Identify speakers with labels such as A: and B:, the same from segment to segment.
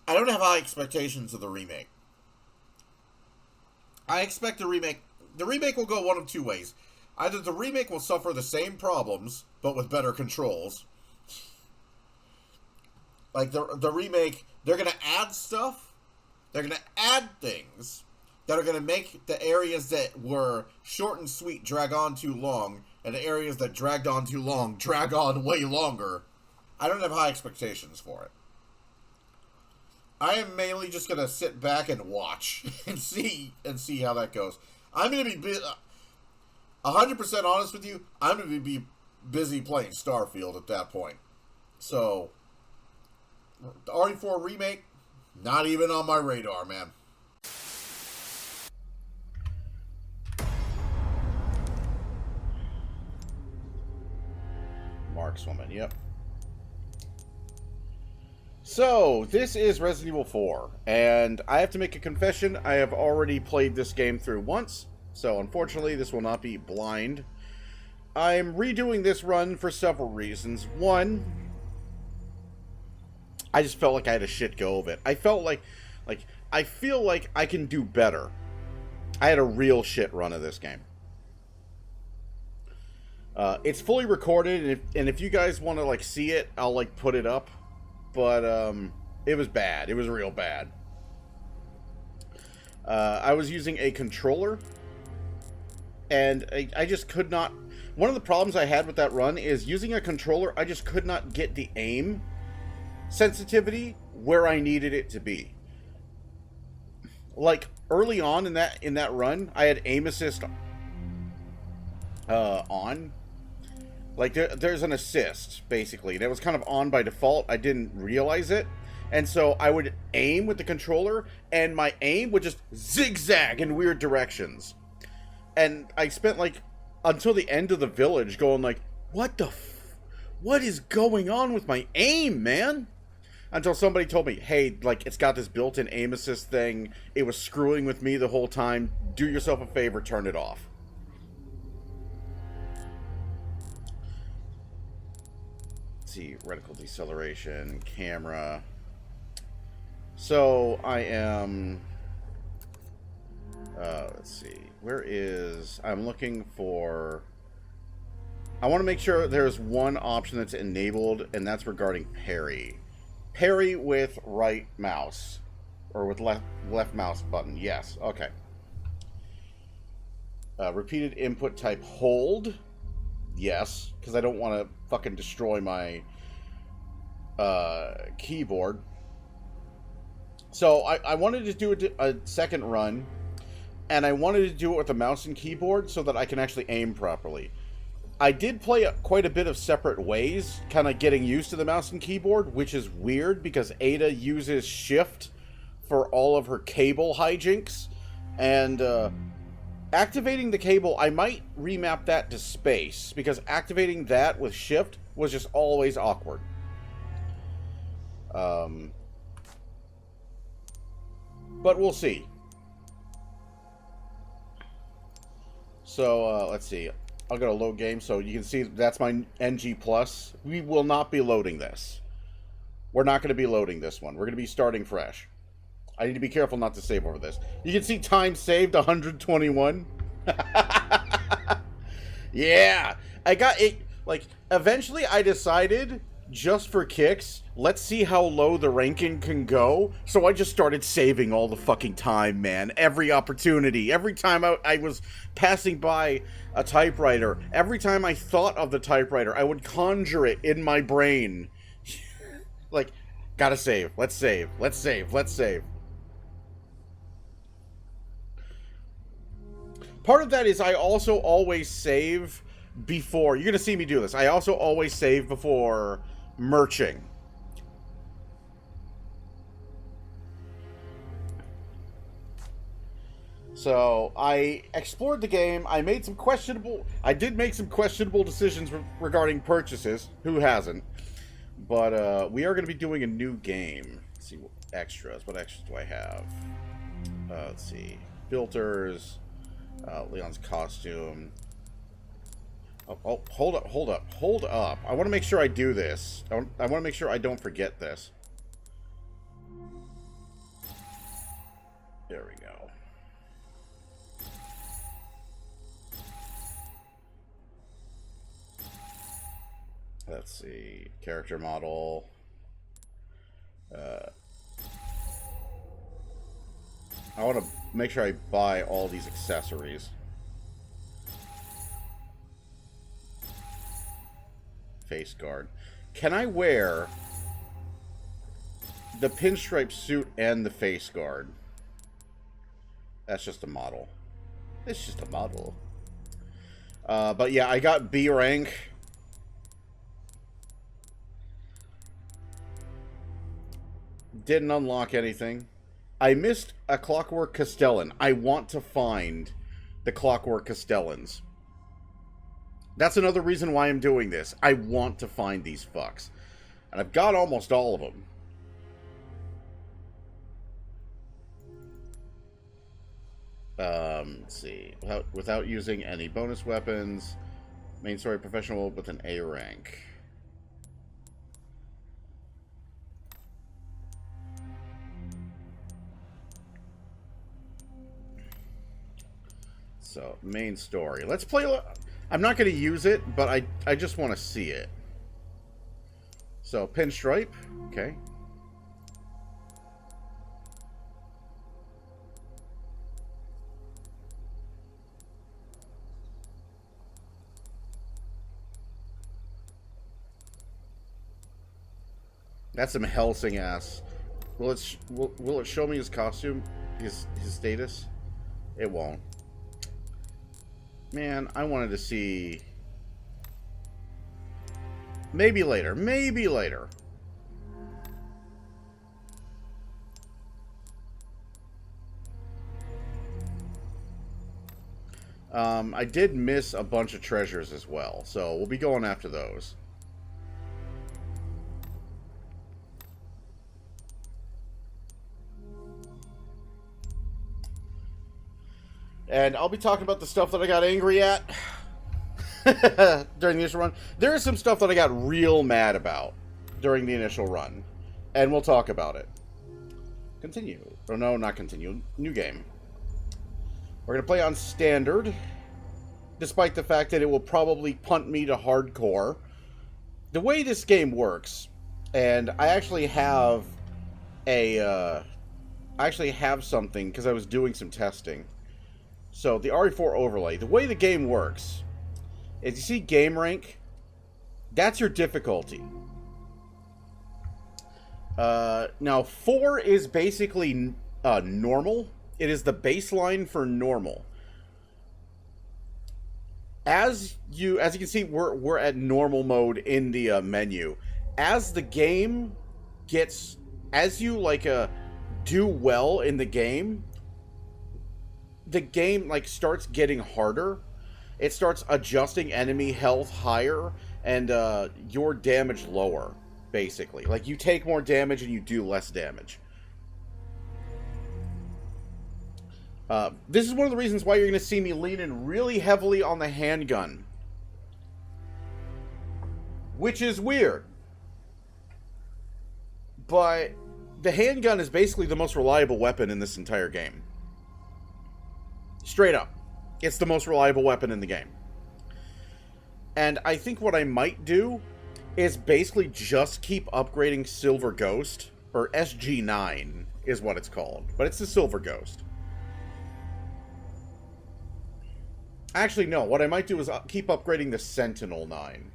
A: I don't have high expectations of the remake. I expect the remake... The remake will go one of two ways. Either the remake will suffer the same problems, but with better controls. Like, the remake, they're going to add stuff. They're going to add things that are going to make the areas that were short and sweet drag on too long, and the areas that dragged on too long drag on way longer. I don't have high expectations for it. I am mainly just going to sit back and watch and see how that goes. I'm going to be 100% honest with you. I'm going to be busy playing Starfield at that point. So, the RE4 remake, not even on my radar, man. Markswoman, yep. So, this is Resident Evil 4, and I have to make a confession. I have already played this game through once, so unfortunately this will not be blind. I'm redoing this run for several reasons. One, I just felt like I had a shit go of it. I felt like I feel like I can do better. I had a real shit run of this game. It's fully recorded, and if you guys want to like see it, I'll like put it up. But it was bad. It was real bad. I was using a controller, and I just could not... One of the problems I had with that run is using a controller, I just could not get the aim sensitivity where I needed it to be. Like, early on in that run, I had aim assist on. Like, there's an assist, basically. That was kind of on by default. I didn't realize it. And so I would aim with the controller, and my aim would just zigzag in weird directions. And I spent, like, until the end of the village going, like, what is going on with my aim, man? Until somebody told me, hey, like, it's got this built-in aim assist thing. It was screwing with me the whole time. Do yourself a favor, turn it off. See, reticle deceleration, camera. So I am let's see, I'm looking for, I want to make sure there's one option that's enabled, and that's regarding parry with right mouse, or with left mouse button. Yes, okay. Repeated input type hold. Yes, because I don't want to fucking destroy my keyboard. So I wanted to do a second run, and I wanted to do it with a mouse and keyboard so that I can actually aim properly. I did play quite a bit of separate ways, kind of getting used to the mouse and keyboard, which is weird because Ada uses shift for all of her cable hijinks, and activating the cable, I might remap that to space, because activating that with shift was just always awkward. But we'll see. So, let's see. I'll go to load game, so you can see that's my NG+. We will not be loading this. We're not going to be loading this one. We're going to be starting fresh. I need to be careful not to save over this. You can see time saved 121. Yeah. I got it. Like, eventually I decided, just for kicks, let's see how low the ranking can go. So I just started saving all the fucking time, man. Every opportunity. Every time I was passing by a typewriter, every time I thought of the typewriter, I would conjure it in my brain. Like, gotta save. Let's save. Let's save. Let's save. Part of that is I also always save before... You're going to see me do this. I also always save before merching. So, I explored the game. I did make some questionable decisions regarding purchases. Who hasn't? But, we are going to be doing a new game. Let's see, extras. What extras do I have? Let's see. Filters... Leon's costume. Oh, hold up. I want to make sure I do this. I want to make sure I don't forget this.
B: There we go. Let's see. Character model. I want to make sure I buy all these accessories. Face guard. Can I wear the pinstripe suit and the face guard? That's just a model. It's just a model. But yeah, I got B rank. Didn't unlock anything. I missed a Clockwork Castellan. I want to find the Clockwork Castellans. That's another reason why I'm doing this. I want to find these fucks. And I've got almost all of them. Let's see. Without using any bonus weapons. Main story professional with an A rank. So, main story. Let's play... I'm not going to use it, but I just want to see it. So, pinstripe. Okay. That's some Helsing ass. Will it show me his costume? His status? It won't. Man, I wanted to see... Maybe later. Maybe later. I did miss a bunch of treasures as well, so we'll be going after those. And I'll be talking about the stuff that I got angry at during the initial run. There is some stuff that I got real mad about during the initial run. And we'll talk about it. Continue. Or no, not continue. New game. We're going to play on standard. Despite the fact that it will probably punt me to hardcore. The way this game works, and I actually have something because I was doing some testing. So, the RE4 overlay. The way the game works is you see game rank. That's your difficulty. Now, 4 is basically normal. It is the baseline for normal. As you can see, we're at normal mode in the menu. As the game gets... As you, do well in the game starts getting harder. It starts adjusting enemy health higher and your damage lower, basically. Like, you take more damage and you do less damage. This is one of the reasons why you're going to see me leaning really heavily on the handgun. Which is weird. But the handgun is basically the most reliable weapon in this entire game. Straight up. It's the most reliable weapon in the game. And I think what I might do is basically just keep upgrading Silver Ghost, or SG9 is what it's called. But it's the Silver Ghost. Actually, no. What I might do is keep upgrading the Sentinel 9.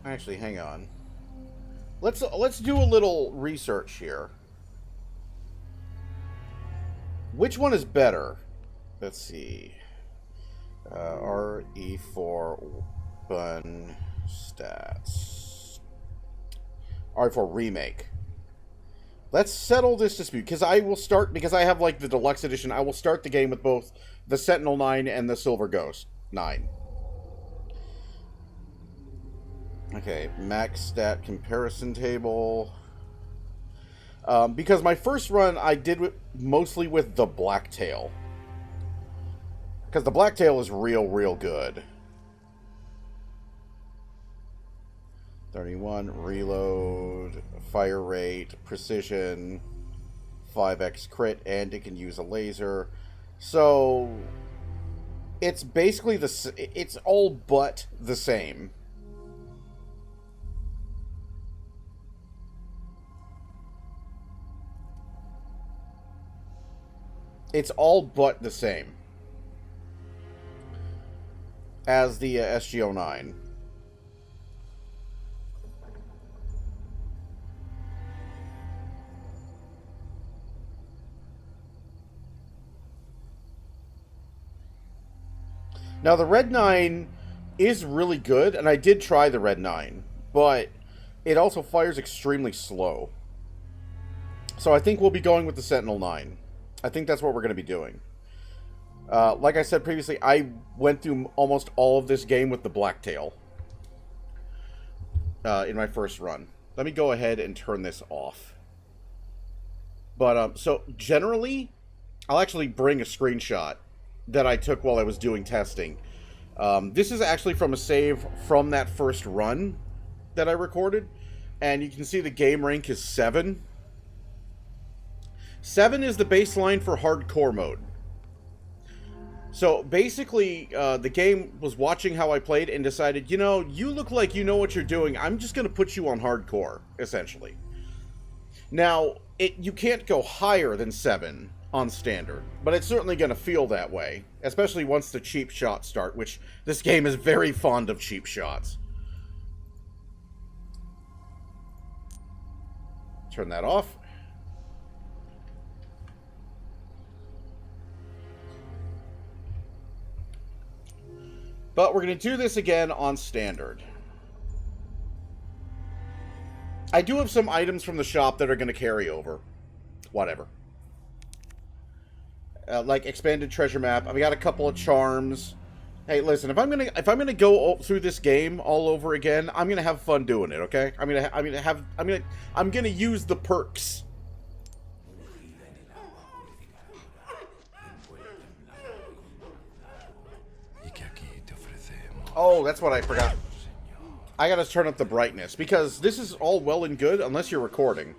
B: Actually, hang on. Let's do a little research here. Which one is better? Let's see. RE4 weapon stats. RE4 Remake. Let's settle this dispute, because I have, the deluxe edition, I will start the game with both the Sentinel 9 and the Silver Ghost 9. Okay, max stat comparison table. Because my first run, I did mostly with the Blacktail. Because the Blacktail is real good. 31, reload, fire rate, precision, 5x crit, and it can use a laser. So it's basically it's all but the same. It's all but the same as the SG-09. Now, the Red 9 is really good, and I did try the Red 9, but it also fires extremely slow. So I think we'll be going with the Sentinel 9. I think that's what we're going to be doing. Like I said previously, I went through almost all of this game with the Blacktail in my first run. Let me go ahead and turn this off. But, so, generally, I'll actually bring a screenshot that I took while I was doing testing. This is actually from a save from that first run that I recorded. And you can see the game rank is 7. 7 is the baseline for hardcore mode. So basically, the game was watching how I played and decided, you know, you look like you know what you're doing. I'm just going to put you on hardcore, essentially. Now, you can't go higher than 7 on standard, but it's certainly going to feel that way, especially once the cheap shots start, which this game is very fond of cheap shots. Turn that off. But we're going to do this again on standard. I do have some items from the shop that are going to carry over. Whatever. Like expanded treasure map. I've got a couple of charms. Hey, listen, if I'm gonna go through this game all over again, I'm gonna have fun doing it. Okay? I'm gonna use the perks. Oh, that's what I forgot. I gotta turn up the brightness, because this is all well and good unless you're recording.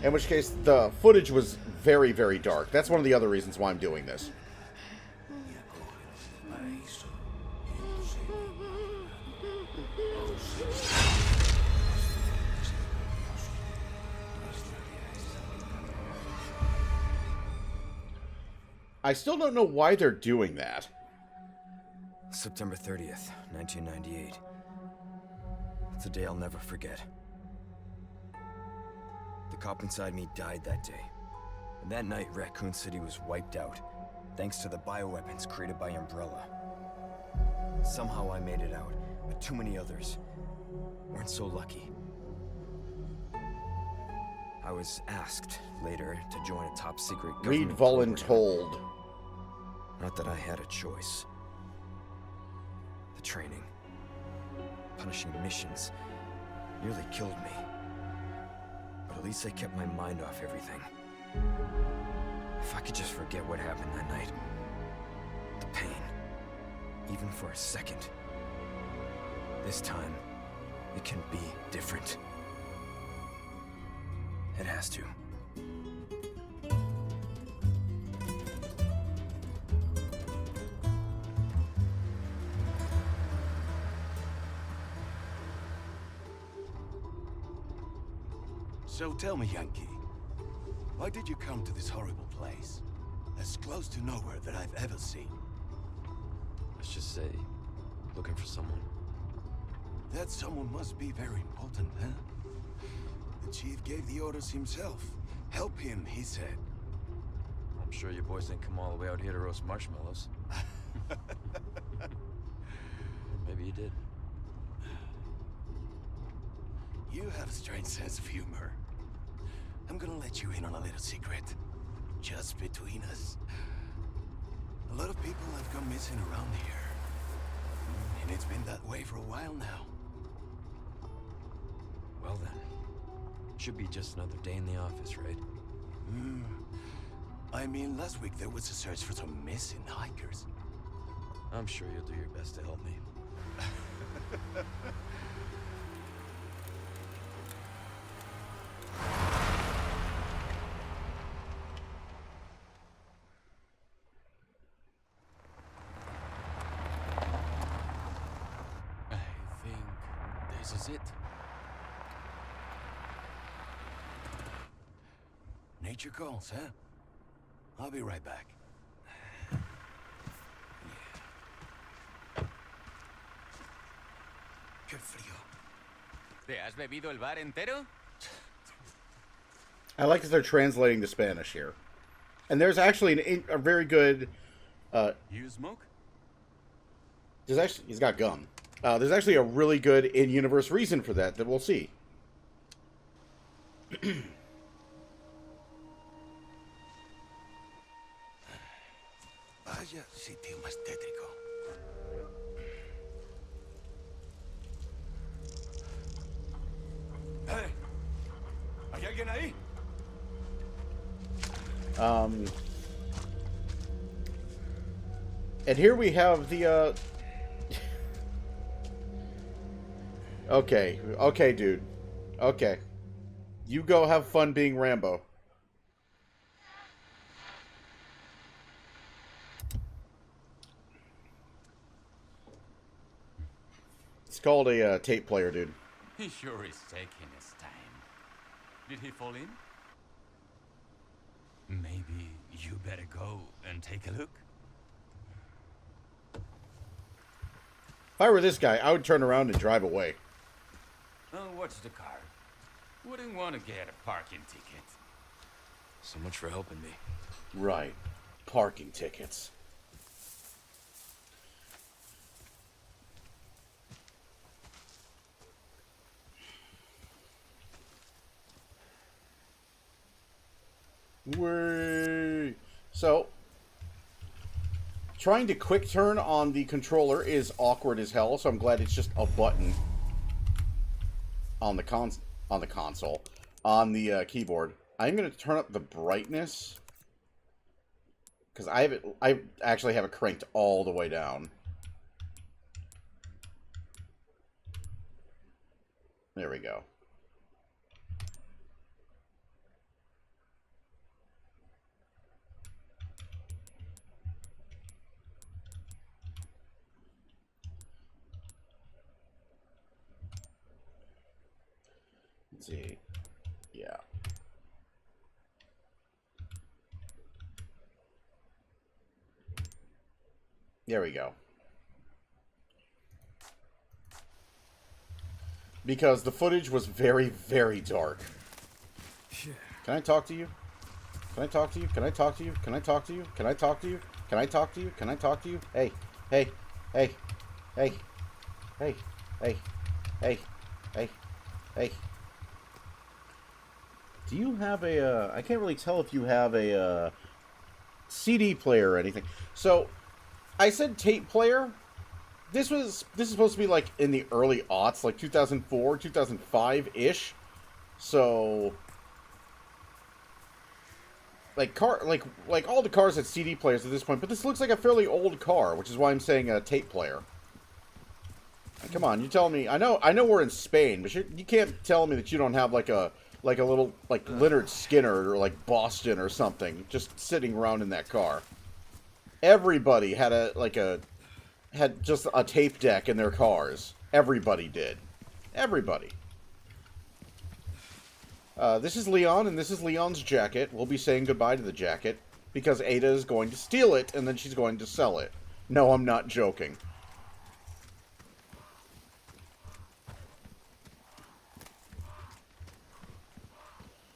B: In which case, the footage was very, very dark. That's one of the other reasons why I'm doing this. I still don't know why they're doing that.
C: September 30th, 1998. It's a day I'll never forget. The cop inside me died that day. And that night, Raccoon City was wiped out, thanks to the bioweapons created by Umbrella. Somehow I made it out, but too many others weren't so lucky. I was asked later to join a top-secret government
B: Read
C: program.
B: voluntold.
C: Not that I had a choice. The training, punishing missions, nearly killed me. But at least I kept my mind off everything. If I could just forget what happened that night. The pain. Even for a second. This time, it can be different. It has to.
D: So tell me, Yankee, why did you come to this horrible place? As close to nowhere that I've ever seen.
E: Let's just say, looking for someone.
D: That someone must be very important, huh? The chief gave the orders himself. Help him, he said.
E: I'm sure you boys didn't come all the way out here to roast marshmallows. Maybe you did.
D: You have a strange sense of humor. I'm gonna let you in on a little secret. Just between us. A lot of people have gone missing around here. And it's been that way for a while now.
E: Well then, should be just another day in the office, right?
D: I mean, last week there was a search for some missing hikers.
E: I'm sure you'll do your best to help me. This is it.
D: Nature calls, huh? I'll be right back. Qué frío.
E: ¿Te has bebido el bar entero?
B: I like that they're translating to Spanish here. And there's actually a very good...
E: You smoke?
B: There's actually... He's got gum. There's actually a really good in-universe reason for that we'll see.
D: Vaya sitio más tétrico. ¡Hey! ¿Hay alguien ahí?
B: And here we have the, Okay, dude. Okay. You go have fun being Rambo. It's called a tape player, dude.
E: He sure is taking his time. Did he fall in? Maybe you better go and take a look.
B: If I were this guy, I would turn around and drive away.
E: Oh, watch the car. Wouldn't want to get a parking ticket.
C: So much for helping me.
B: Right. Parking tickets. Way. So, trying to quick turn on the controller is awkward as hell, so I'm glad it's just a button on the console, on the keyboard. I'm going to turn up the brightness because I actually have it cranked all the way down. There we go. Let's see. Yeah. There we go. Because the footage was very, very dark. Can I talk to you? Can I talk to you? Can I talk to you? Can I talk to you? Can I talk to you? Can I talk to you? Can I talk to you? Hey, hey, hey, hey, hey, hey, hey, hey, hey. Do you have a, I can't really tell if you have a CD player or anything. So, I said tape player. This is supposed to be like in the early aughts, like 2004, 2005-ish. So, like all the cars had CD players at this point, but this looks like a fairly old car, which is why I'm saying a tape player. Come on, you tell me. I know we're in Spain, but you can't tell me that you don't have like a little like Leonard Skinner or like Boston or something just sitting around in that car. Everybody had had just a tape deck in their cars. Everybody did. Everybody. This is Leon, and this is Leon's jacket. We'll be saying goodbye to the jacket because Ada is going to steal it, and then she's going to sell it. No, I'm not joking.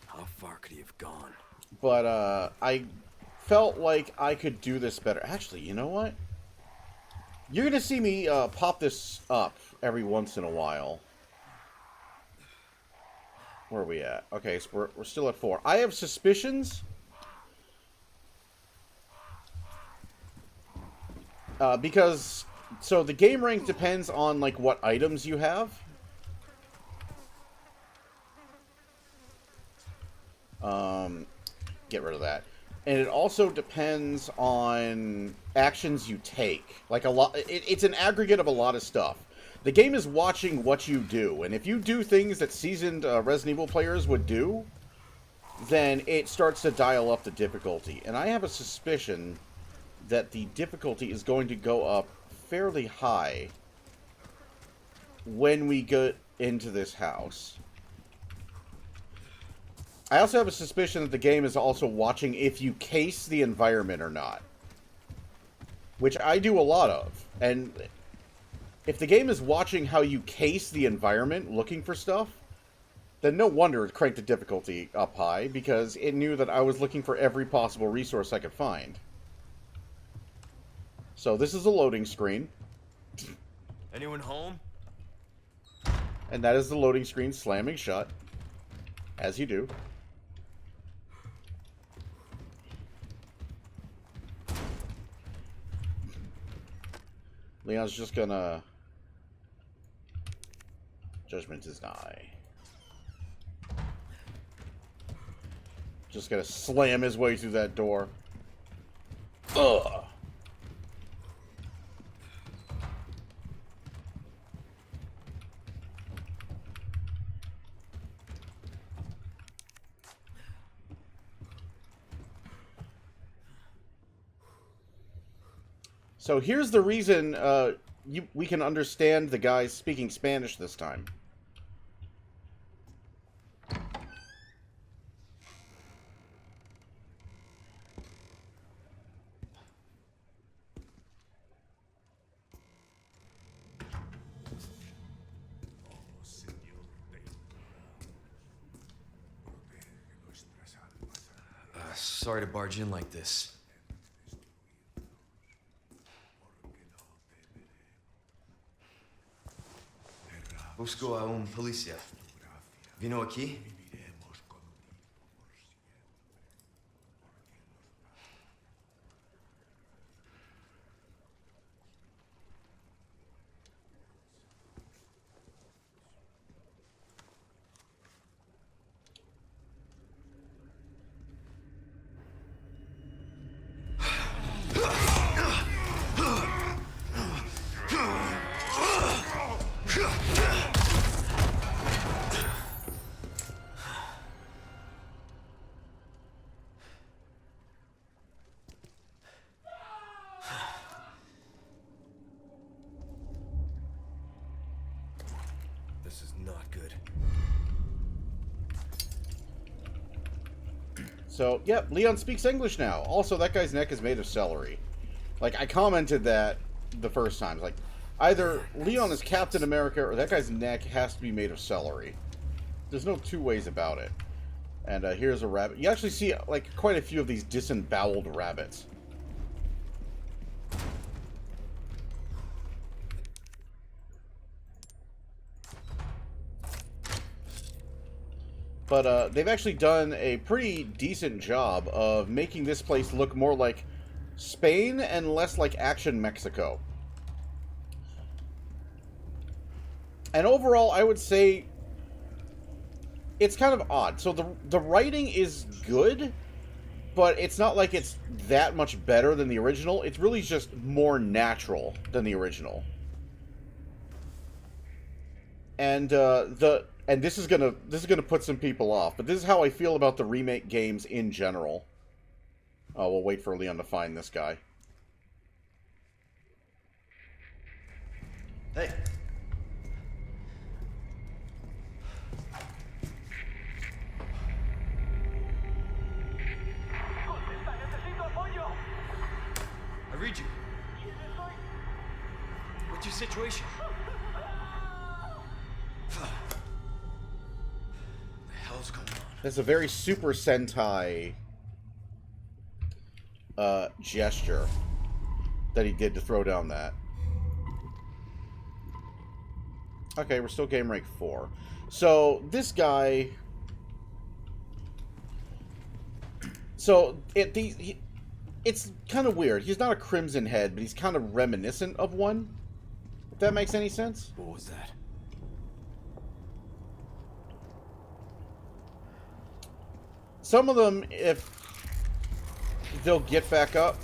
C: How far could he have gone?
B: But, I felt like I could do this better. Actually, you know what? You're going to see me pop this up every once in a while. Where are we at? Okay, so we're still at 4. I have suspicions. Because, so the game rank depends on, like, what items you have. Get rid of that. And it also depends on actions you take. Like a lot, it's an aggregate of a lot of stuff. The game is watching what you do, and if you do things that seasoned Resident Evil players would do, then it starts to dial up the difficulty. And I have a suspicion that the difficulty is going to go up fairly high when we get into this house. I also have a suspicion that the game is also watching if you case the environment or not. Which I do a lot of. And if the game is watching how you case the environment looking for stuff, then no wonder it cranked the difficulty up high, because it knew that I was looking for every possible resource I could find. So this is a loading screen.
C: Anyone home?
B: And that is the loading screen slamming shut. As you do. Leon's just gonna... Judgment is nigh. Just gonna slam his way through that door. Ugh! So here's the reason we can understand the guys speaking Spanish this time.
C: Sorry to barge in like this. Busco a un policía. ¿Vino aquí? This is not good.
B: So, yep, Leon speaks English now. Also, that guy's neck is made of celery. Like, I commented that the first time. Like, either Leon is Captain America or that guy's neck has to be made of celery. There's no two ways about it. And here's a rabbit. You actually see, like, quite a few of these disemboweled rabbits. But they've actually done a pretty decent job of making this place look more like Spain and less like Action Mexico. And overall, I would say it's kind of odd. So the writing is good, but it's not like it's that much better than the original. It's really just more natural than the original. And and this is gonna put some people off, but this is how I feel about the remake games in general. Oh, we'll wait for Leon to find this guy.
C: Hey. I read you. What's your situation? What the hell's going on?
B: That's a very Super Sentai gesture that he did to throw down that. Okay, we're still game rank 4. So, this guy... So, it's kind of weird. He's not a Crimson Head, but he's kind of reminiscent of one. If that makes any sense.
C: What was that?
B: Some of them, if they'll get back up.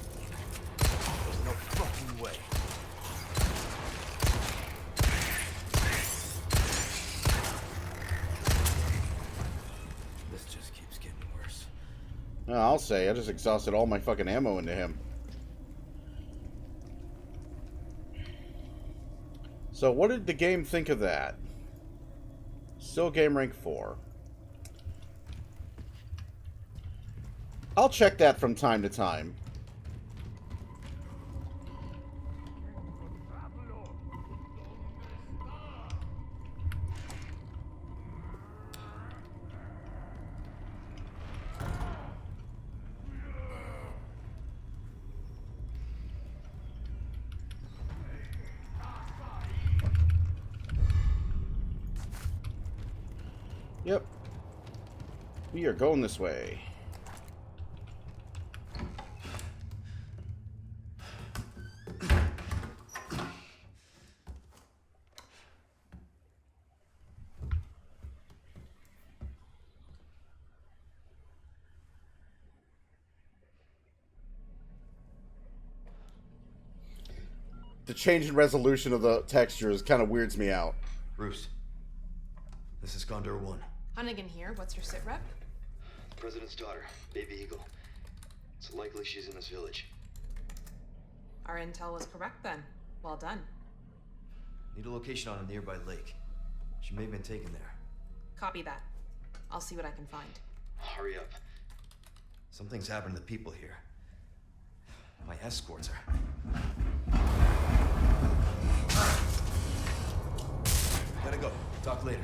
C: There's no fucking way. This just keeps getting worse.
B: I'll say, I just exhausted all my fucking ammo into him. So what did the game think of that? Still game rank 4. I'll check that from time to time. Yep. We are going this way. The change in resolution of the textures kind of weirds me out.
C: Bruce, this is Condor 1.
F: Hunnigan here. What's your sit rep?
C: The President's daughter, Baby Eagle. It's likely she's in this village.
F: Our intel was correct then. Well done.
C: Need a location on a nearby lake. She may have been taken there.
F: Copy that. I'll see what I can find.
C: Hurry up. Something's happened to the people here. My escorts are... Gotta go. Talk later.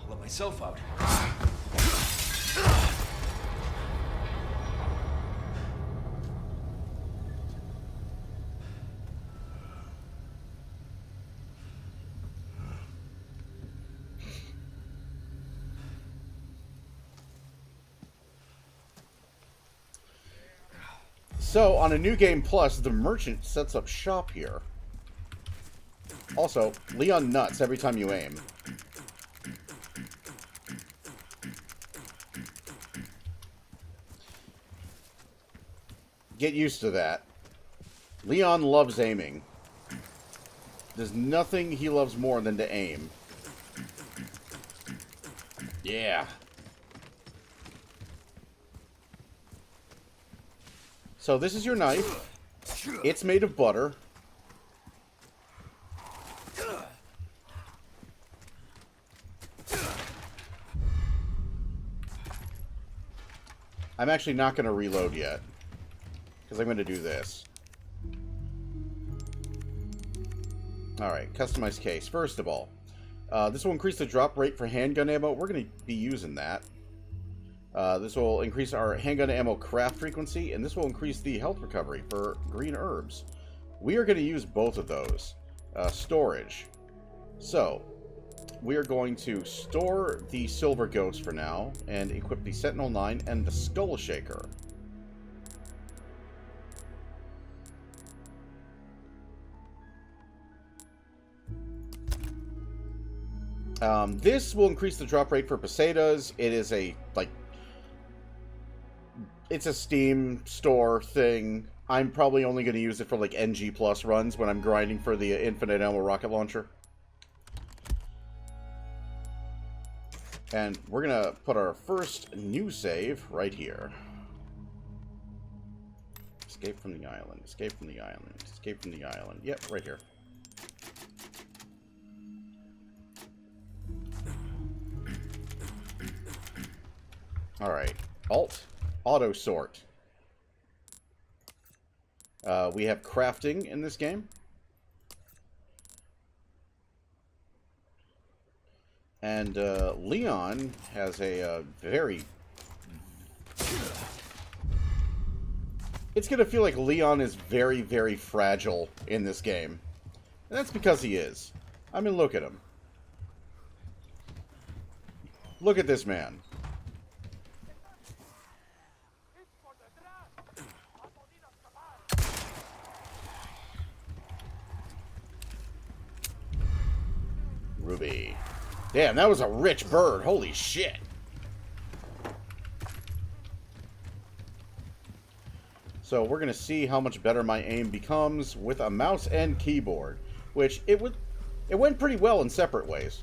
C: I'll let myself out.
B: So, on a New Game Plus, the merchant sets up shop here. Also, Leon nuts every time you aim. Get used to that. Leon loves aiming. There's nothing he loves more than to aim. Yeah. So this is your knife. It's made of butter. I'm actually not going to reload yet, because I'm going to do this. Alright, customized case. First of all, this will increase the drop rate for handgun ammo. We're going to be using that. This will increase our handgun ammo craft frequency, and this will increase the health recovery for green herbs. We are going to use both of those. Storage. So, we are going to store the Silver Ghost for now, and equip the Sentinel 9 and the Skull Shaker. This will increase the drop rate for pesetas. It is a, it's a Steam store thing. I'm probably only going to use it for, NG Plus runs when I'm grinding for the Infinite Ammo Rocket Launcher. And we're going to put our first new save right here. Escape from the island. Escape from the island. Escape from the island. Yep, right here. Alright. Alt. Auto sort. We have crafting in this game. And Leon has a very... It's going to feel like Leon is very, very fragile in this game. And that's because he is. I mean, look at him. Look at this man. Ruby. Damn, that was a rich bird. Holy shit. So we're going to see how much better my aim becomes with a mouse and keyboard, which it went pretty well in separate ways.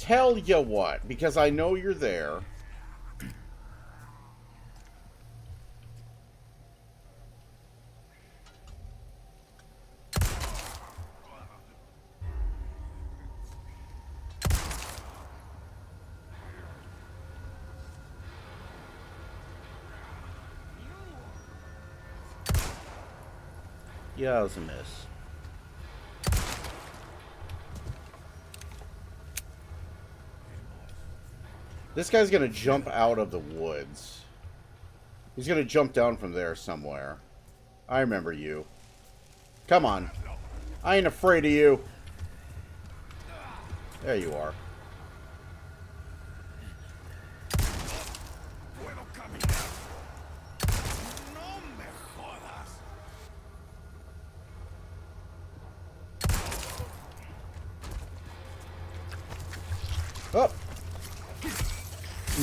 B: tell you what, because I know you're there. Yeah, it was a miss. This guy's gonna jump out of the woods. He's gonna jump down from there somewhere. I remember you. Come on. I ain't afraid of you. There you are. Oh!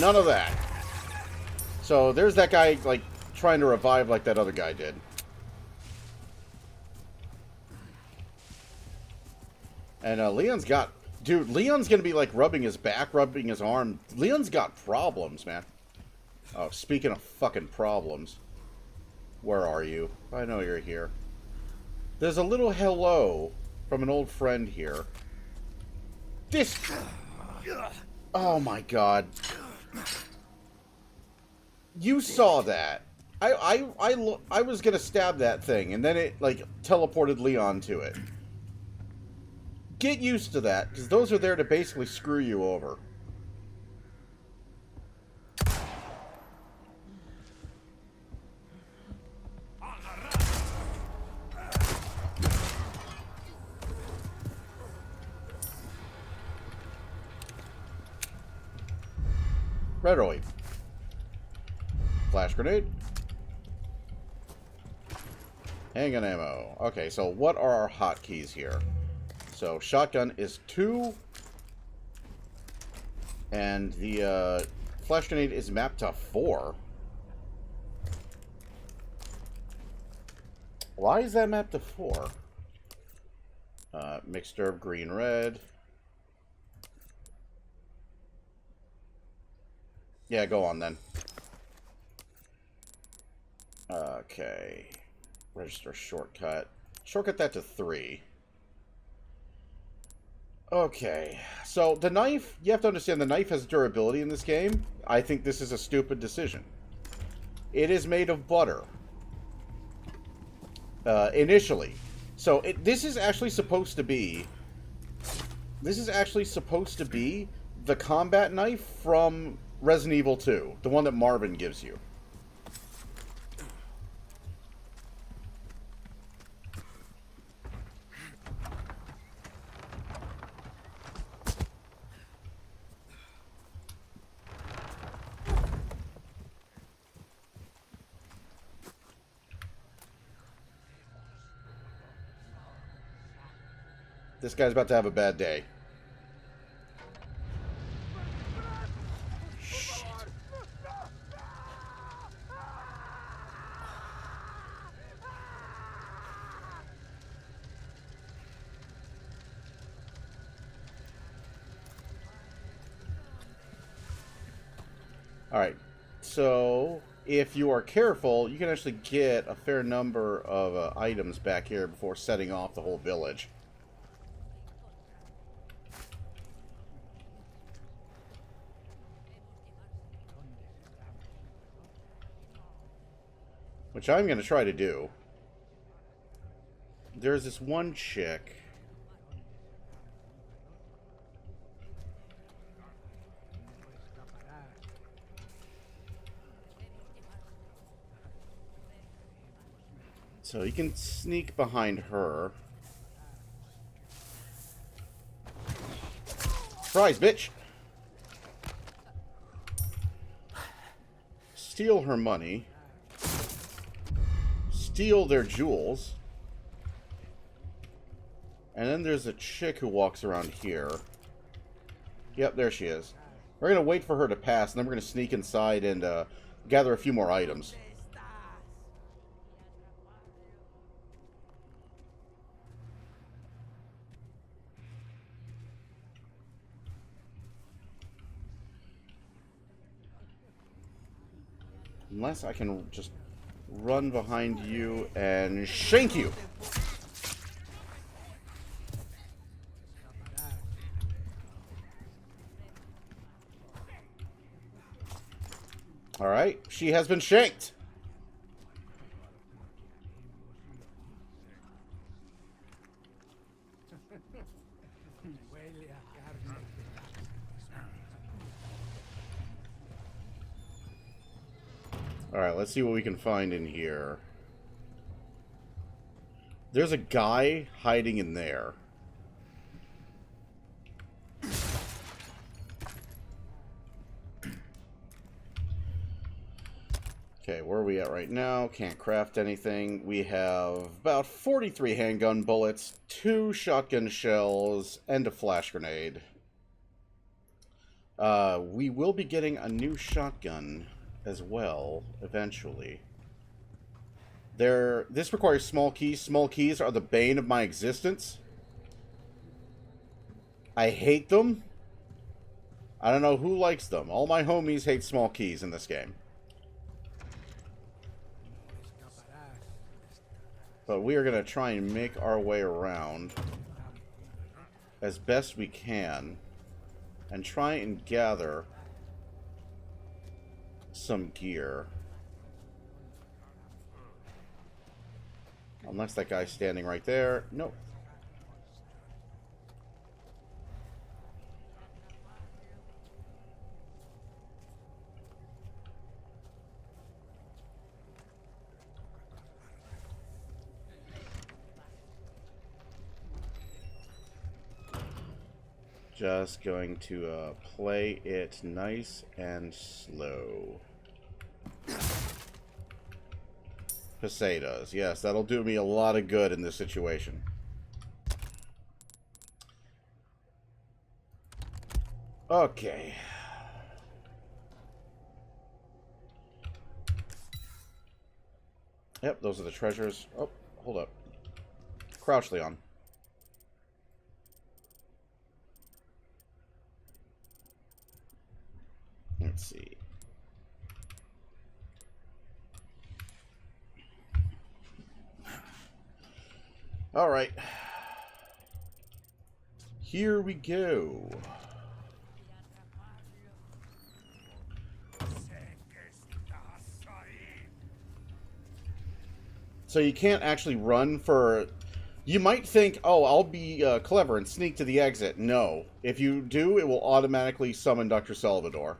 B: None of that. So there's that guy, like, trying to revive like that other guy did. And Leon's got... Dude, Leon's gonna be, like, rubbing his back, rubbing his arm. Leon's got problems, man. Oh, speaking of fucking problems. Where are you? I know you're here. There's a little hello from an old friend here. This... Oh my god. You saw that. I was gonna stab that thing, and then it, like, teleported Leon to it. Get used to that, because those are there to basically screw you over. Red oil. Flash grenade. Handgun ammo. Okay, so what are our hotkeys here? So shotgun is 2. And the flash grenade is mapped to 4. Why is that mapped to 4? Mixture of green, red. Yeah, go on then. Okay. Register shortcut. Shortcut that to 3. Okay. So, the knife, you have to understand the knife has durability in this game. I think this is a stupid decision. It is made of butter. Initially. So, this is actually supposed to be... This is actually supposed to be the combat knife from Resident Evil 2. The one that Marvin gives you. This guy's about to have a bad day. Shit. Alright, so if you are careful, you can actually get a fair number of items back here before setting off the whole village. Which I'm going to try to do. There's this one chick. So you can sneak behind her. Surprise, bitch! Steal her money. Steal their jewels. And then there's a chick who walks around here. Yep, there she is. We're going to wait for her to pass, and then we're going to sneak inside and gather a few more items. Unless I can just run behind you and shank you. Alright, she has been shanked. Alright, let's see what we can find in here. There's a guy hiding in there. Okay, where are we at right now? Can't craft anything. We have about 43 handgun bullets, 2 shotgun shells, and a flash grenade. We will be getting a new shotgun as well, eventually. This requires small keys. Small keys are the bane of my existence. I hate them. I don't know who likes them. All my homies hate small keys in this game. But we are going to try and make our way around as best we can and try and gather some gear. Unless that guy's standing right there. Nope. Just going to play it nice and slow. Pesetas. Yes, that'll do me a lot of good in this situation. Okay. Yep, those are the treasures. Oh, hold up. Crouch, Leon. Let's see. All right. Here we go. So you can't actually run for... You might think, oh, I'll be clever and sneak to the exit. No. If you do, it will automatically summon Dr. Salvador.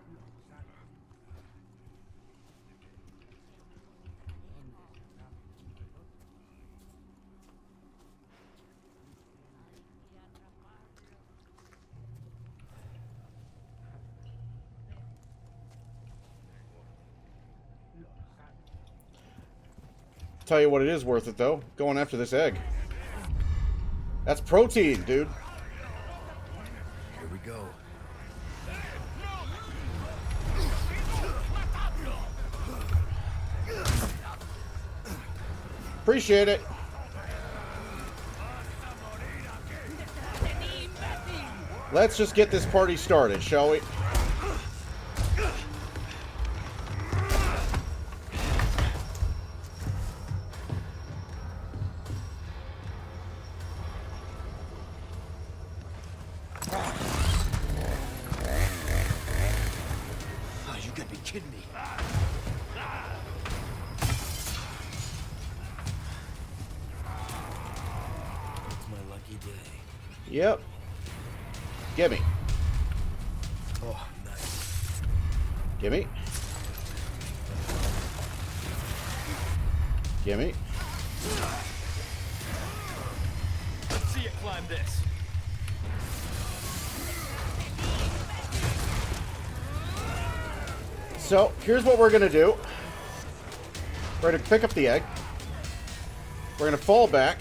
B: Tell you what, it is worth it, though. Going after this egg. That's protein, dude.
C: Here we go.
B: Appreciate it. Let's just get this party started, shall we? Yep. Gimme.
C: Oh, nice.
B: Gimme. Gimme.
C: Let's see you climb this.
B: So, here's what we're going to do. We're going to pick up the egg. We're going to fall back.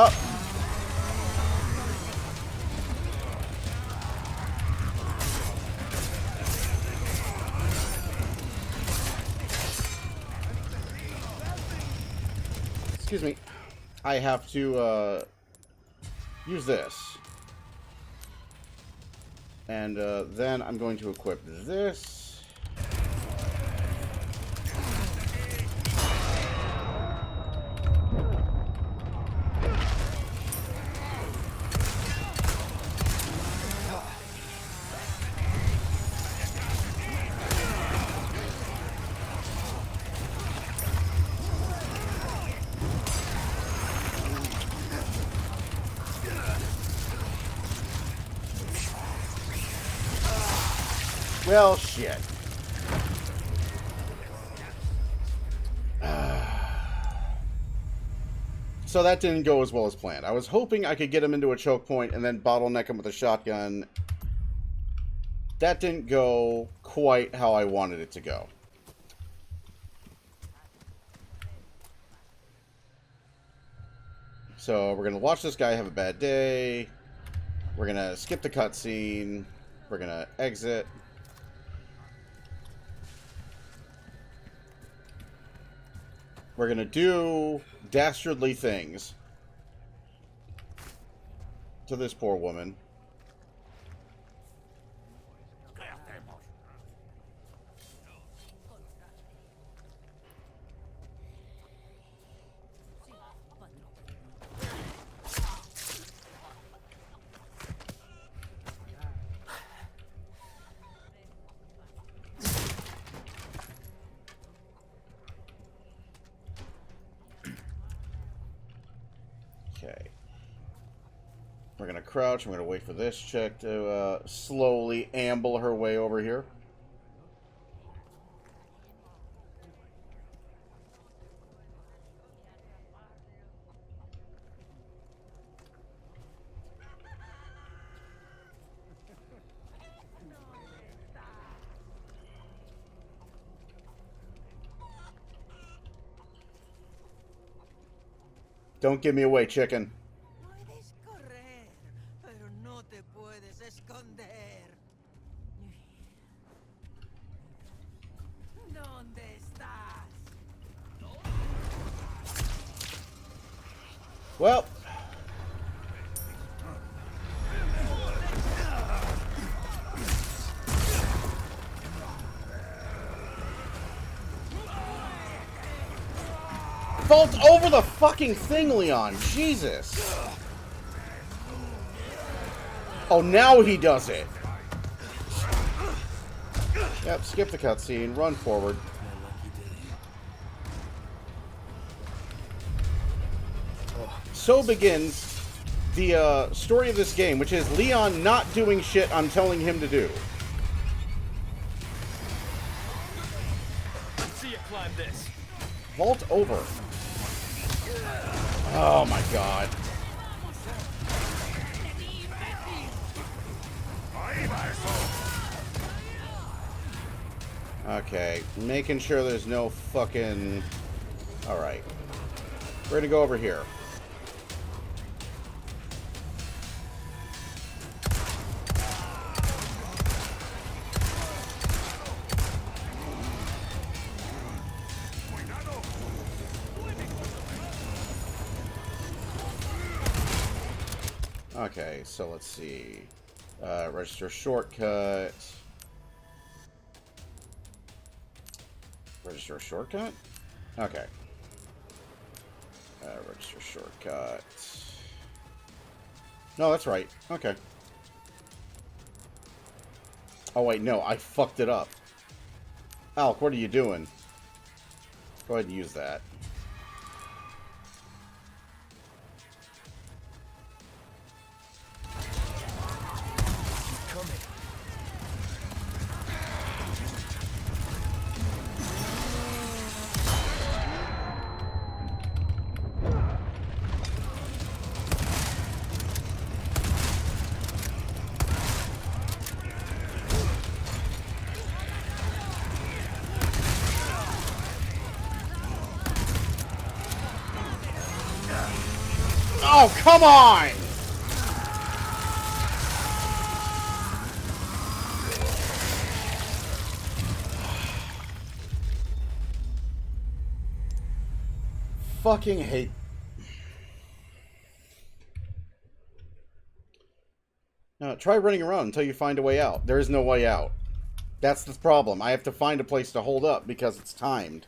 B: Oh. Excuse me. I have to use this. And then I'm going to equip this. Well, shit. So that didn't go as well as planned. I was hoping I could get him into a choke point and then bottleneck him with a shotgun. That didn't go quite how I wanted it to go. So we're going to watch this guy have a bad day. We're going to skip the cutscene. We're going to exit. We're going to do dastardly things to this poor woman. Okay. We're going to crouch. We're going to wait for this chick to slowly amble her way over here. Don't give me away, chicken.
G: Puedes correr, pero no te puedes esconder. ¿Dónde estás?
B: Well. Vault over the fucking thing, Leon. Jesus. Oh, now he does it. Yep, skip the cutscene. Run forward. So begins the story of this game, which is Leon not doing shit I'm telling him to do.
C: Let's see you climb this.
B: Vault over. Oh my god. Okay, making sure there's no fucking... Alright. We're gonna go over here. Okay, so let's see. Register shortcut. Register a shortcut? Okay. Register shortcut. No, that's right. Okay. Oh, wait, no. I fucked it up. Alch, what are you doing? Go ahead and use that. Oh, come on! Fucking hate. Now, try running around until you find a way out. There is no way out. That's the problem. I have to find a place to hold up because it's timed.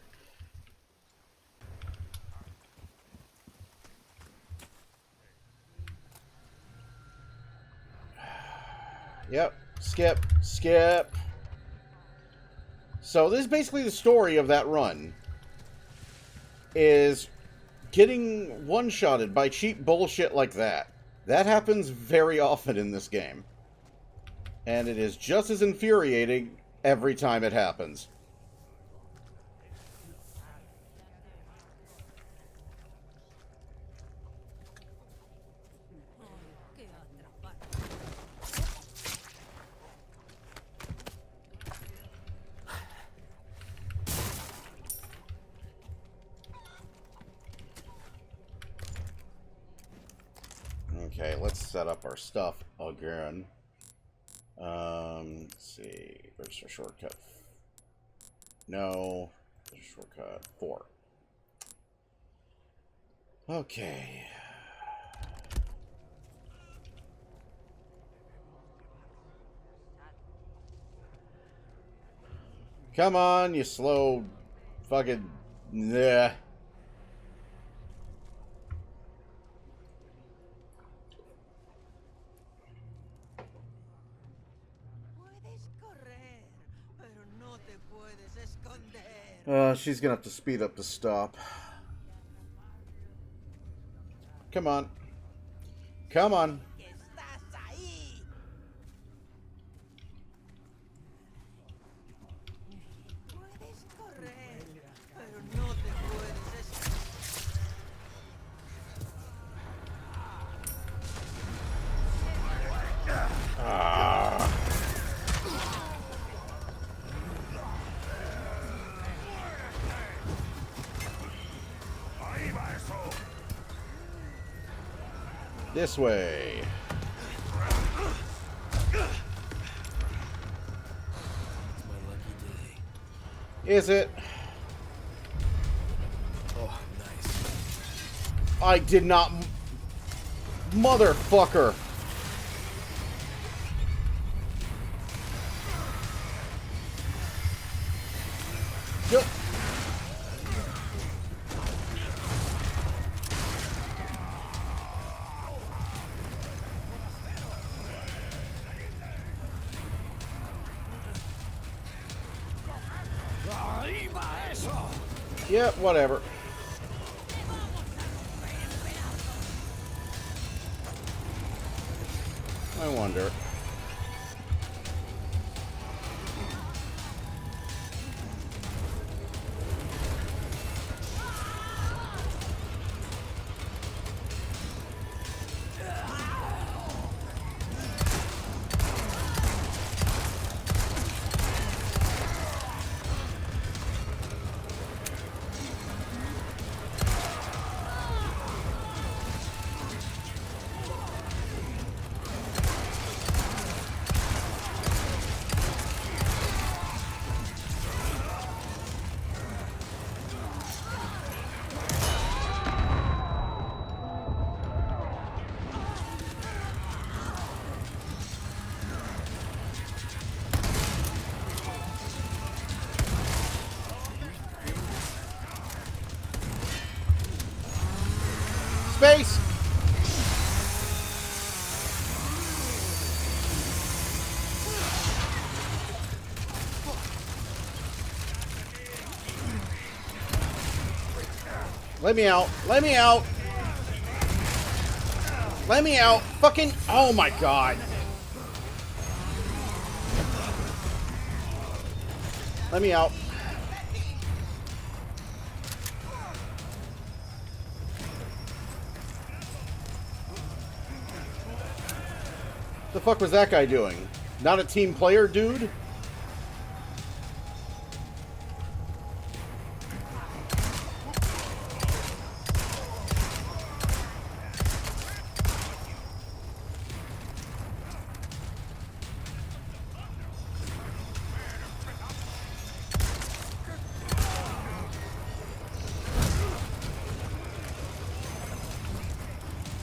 B: Yep. Skip. Skip. So this is basically the story of that run. Is getting one-shotted by cheap bullshit like that. That happens very often in this game. And it is just as infuriating every time it happens. Okay, let's set up our stuff again. Let's see. Where's our shortcut? No. There's a shortcut. 4. Okay. Come on, you slow fucking... Nah. She's gonna have to speed up to stop. Come on. Come on. This way. Is it?
C: Oh, nice.
B: I did not... Motherfucker. Yep. Yep, whatever. I wonder. Space! Let me out. Let me out. Let me out. Fucking... Oh my god. Let me out. The fuck was that guy doing? Not a team player, dude?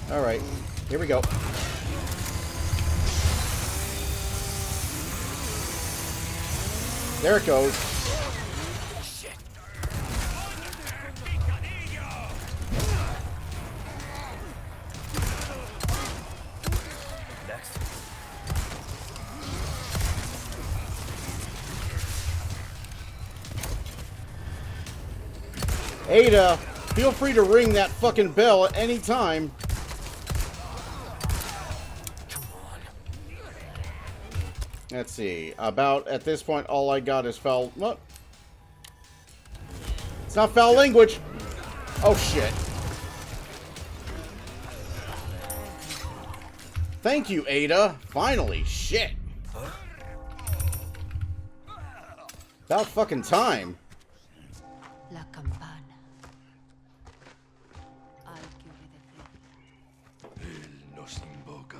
B: Alright, here we go. There it goes.
C: Next.
B: Ada, feel free to ring that fucking bell at any time.
C: Come on.
B: Let's see. About at this point, all I got is foul. What? It's not foul language. Oh shit. Thank you, Ada. Finally, shit. About fucking time.
G: La campana. Hay que obedecer.
D: Él nos invoca.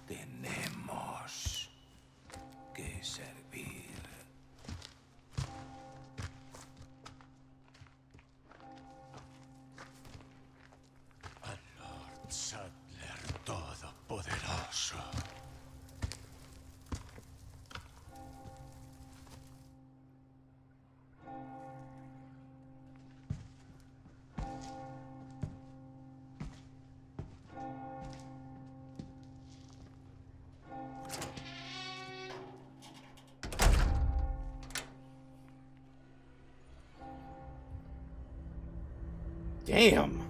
D: Tenemos que servir. Al Lord Sadler Todopoderoso.
B: Damn.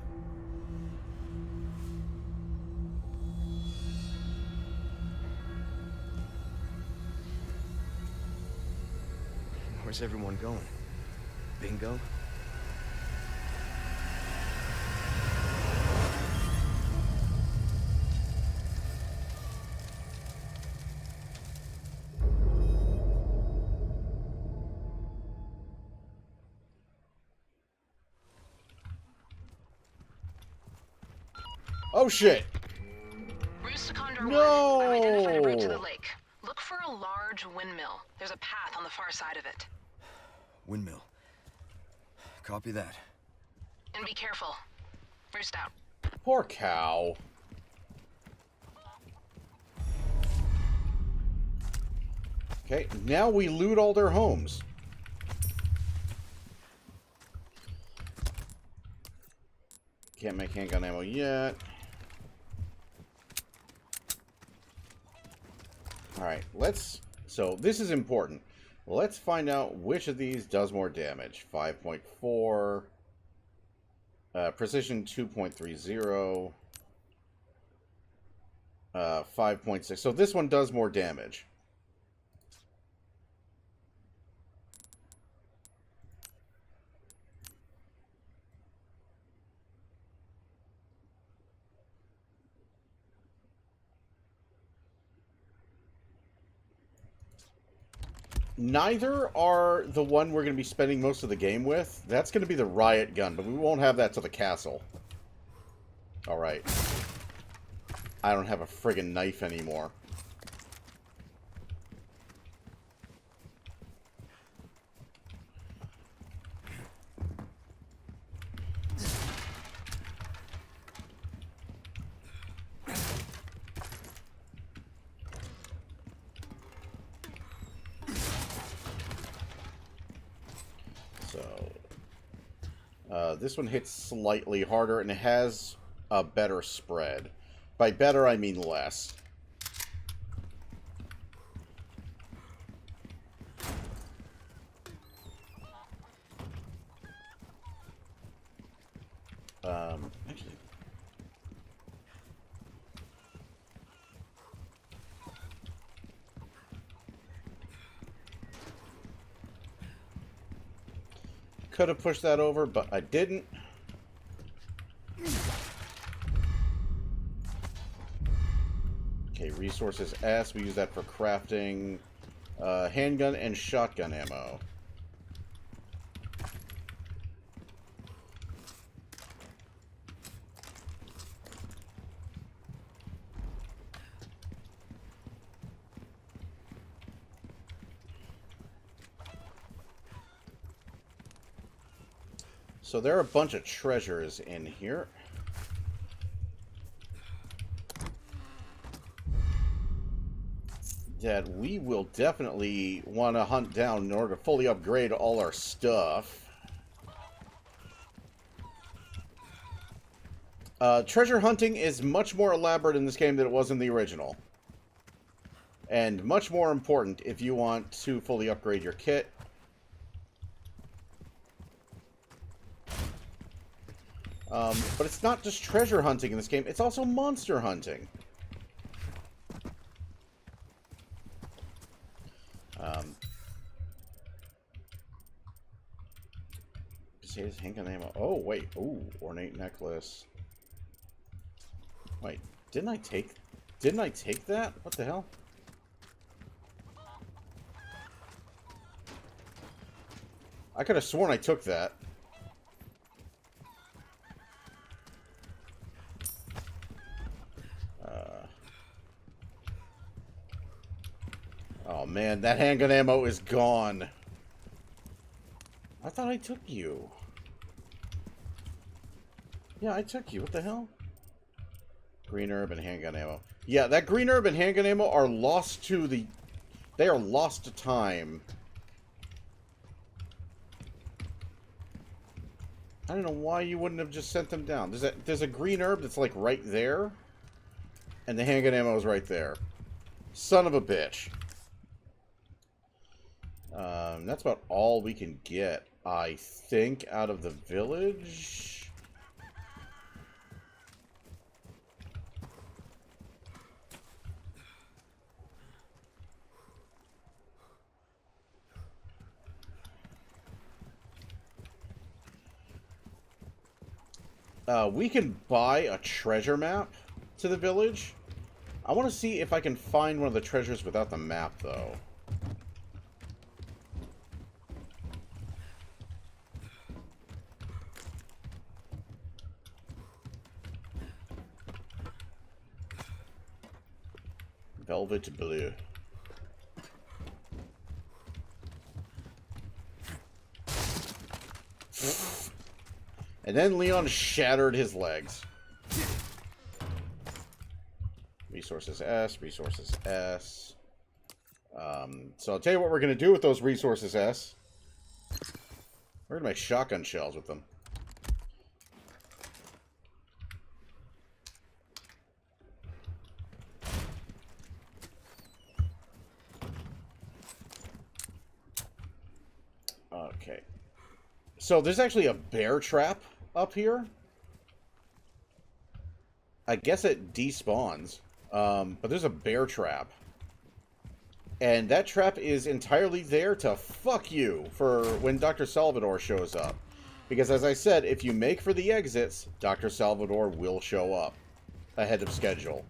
C: Where's everyone going? Bingo?
B: Oh shit.
H: Roost to Condor
B: No!
H: 1. I've identified a route to the lake. Look for a large windmill. There's a path on the far side of it.
C: Windmill. Copy that.
H: And be careful. Roost out.
B: Poor cow. Okay, now we loot all their homes. Can't make handgun ammo yet. Alright, let's... So, this is important. Let's find out which of these does more damage. 5.4... precision 2.30... 5.6. So this one does more damage. Neither are the one we're going to be spending most of the game with. That's going to be the riot gun, but we won't have that till the castle. Alright. I don't have a friggin' knife anymore. This one hits slightly harder, and it has a better spread. By better, I mean less. Actually... Could have pushed that over, but I didn't. Okay, resources S. We use that for crafting handgun and shotgun ammo. So there are a bunch of treasures in here. That we will definitely want to hunt down in order to fully upgrade all our stuff. Treasure hunting is much more elaborate in this game than it was in the original. And much more important if you want to fully upgrade your kit. But it's not just treasure hunting in this game, it's also monster hunting. Handgun ammo. Oh, wait. Ooh, ornate necklace. Wait, didn't I take that? What the hell? I could have sworn I took that. Oh man, that handgun ammo is gone. I thought I took you. Yeah, I took you. What the hell? Green herb and handgun ammo. Yeah, that green herb and handgun ammo are lost to the... They are lost to time. I don't know why you wouldn't have just sent them down. There's a green herb that's like right there. And the handgun ammo is right there. Son of a bitch. That's about all we can get, I think, out of the village. We can buy a treasure map to the village. I want to see if I can find one of the treasures without the map, though. Velvet blue. And then Leon shattered his legs. Resources S, resources S. So I'll tell you what we're going to do with those resources S. We're going to make shotgun shells with them. Okay. So there's actually a bear trap up here. I guess it despawns. But there's a bear trap. And that trap is entirely there to fuck you for when Dr. Salvador shows up. Because as I said, if you make for the exits, Dr. Salvador will show up ahead of schedule.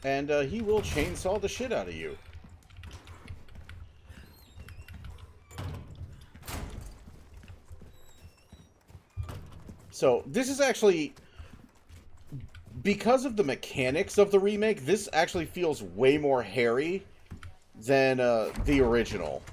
B: And he will chainsaw the shit out of you. So, this is actually, because of the mechanics of the remake, this actually feels way more hairy than the original.